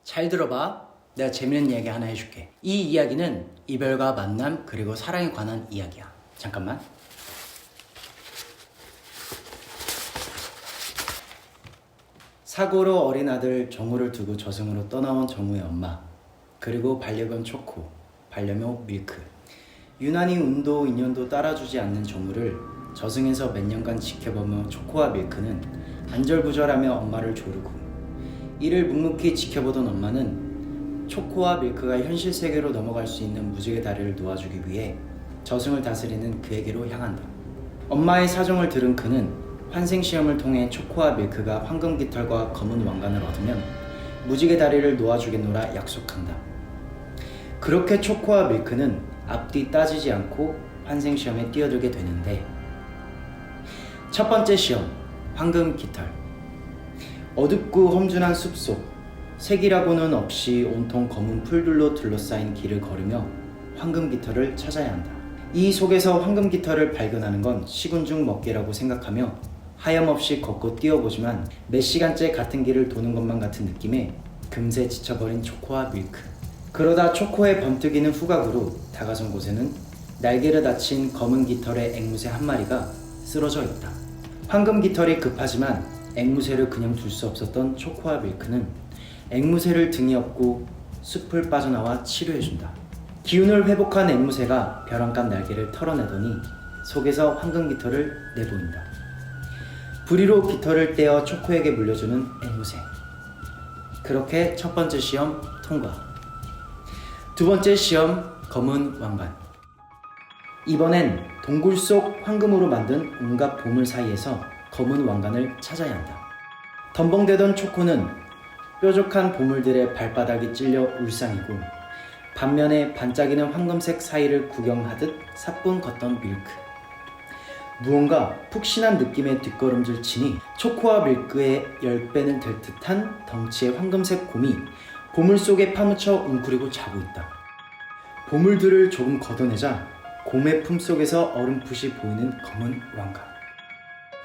잘 들어봐. 내가 재밌는 이야기 하나 해줄게. 이 이야기는 이별과 만남 그리고 사랑에 관한 이야기야. 잠깐만. 사고로 어린 아들 정우를 두고 저승으로 떠나온 정우의 엄마, 그리고 반려견 초코, 반려묘 밀크. 유난히 운도 인연도 따라주지 않는 정우를 저승에서 몇 년간 지켜보며 초코와 밀크는 안절부절하며 엄마를 조르고, 이를 묵묵히 지켜보던 엄마는 초코와 밀크가 현실 세계로 넘어갈 수 있는 무지개 다리를 놓아주기 위해 저승을 다스리는 그에게로 향한다. 엄마의 사정을 들은 그는 환생시험을 통해 초코와 밀크가 황금 깃털과 검은 왕관을 얻으면 무지개 다리를 놓아주겠노라 약속한다. 그렇게 초코와 밀크는 앞뒤 따지지 않고 환생시험에 뛰어들게 되는데, 첫 번째 시험, 황금 깃털. 어둡고 험준한 숲속, 색이라고는 없이 온통 검은 풀들로 둘러싸인 길을 걸으며 황금 깃털을 찾아야 한다. 이 속에서 황금 깃털을 발견하는 건 식은 죽 먹기라고 생각하며 하염없이 걷고 뛰어보지만 몇 시간째 같은 길을 도는 것만 같은 느낌에 금세 지쳐버린 초코와 밀크. 그러다 초코의 번뜩이는 후각으로 다가선 곳에는 날개를 다친 검은 깃털의 앵무새 한 마리가 쓰러져 있다. 황금 깃털이 급하지만 앵무새를 그냥 둘 수 없었던 초코와 밀크는 앵무새를 등에 업고 숲을 빠져나와 치료해준다. 기운을 회복한 앵무새가 벼랑간 날개를 털어내더니 속에서 황금 깃털을 내보인다. 부리로 깃털을 떼어 초코에게 물려주는 앵무새. 그렇게 첫 번째 시험 통과. 두 번째 시험 검은 왕관. 이번엔 동굴 속 황금으로 만든 온갖 보물 사이에서 검은 왕관을 찾아야 한다. 덤벙대던 초코는 뾰족한 보물들의 발바닥이 찔려 울상이고, 반면에 반짝이는 황금색 사이를 구경하듯 사뿐 걷던 밀크. 무언가 푹신한 느낌의 뒷걸음질 치니 초코와 밀크의 10배는 될 듯한 덩치의 황금색 곰이 보물 속에 파묻혀 웅크리고 자고 있다. 보물들을 조금 걷어내자 곰의 품속에서 어렴풋이 보이는 검은 왕관.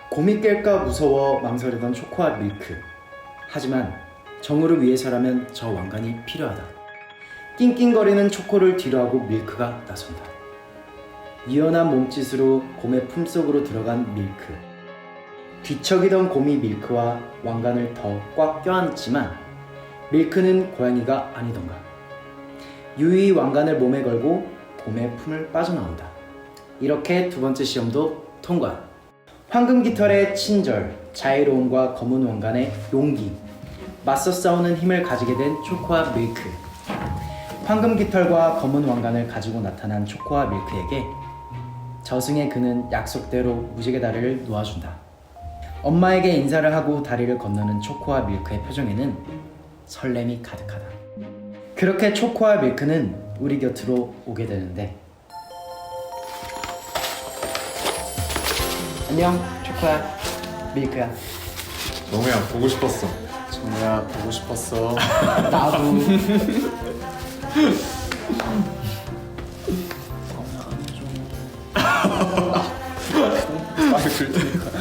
곰이 깰까 무서워 망설이던 초코와 밀크. 하지만 정우를 위해서라면 저 왕관이 필요하다. 낑낑거리는 초코를 뒤로하고 밀크가 나선다. 유연한 몸짓으로 곰의 품속으로 들어간 밀크. 뒤척이던 곰이 밀크와 왕관을 더 꽉 껴안지만 밀크는 고양이가 아니던가. 유유히 왕관을 몸에 걸고 곰의 품을 빠져나온다. 이렇게 두 번째 시험도 통과. 황금 깃털의 친절, 자애로움과 검은 왕관의 용기, 맞서 싸우는 힘을 가지게 된 초코와 밀크. 황금 깃털과 검은 왕관을 가지고 나타난 초코와 밀크에게 저승의 그는 약속대로 무지개 다리를 놓아준다. 엄마에게 인사를 하고 다리를 건너는 초코와 밀크의 표정에는 설렘이 가득하다. 그렇게 초코와 밀크는 우리 곁으로 오게 되는데, 안녕 초코야, 밀크야. 정우야 보고 싶었어. 정우야 보고 싶었어. 나도. 말을 들 테니까.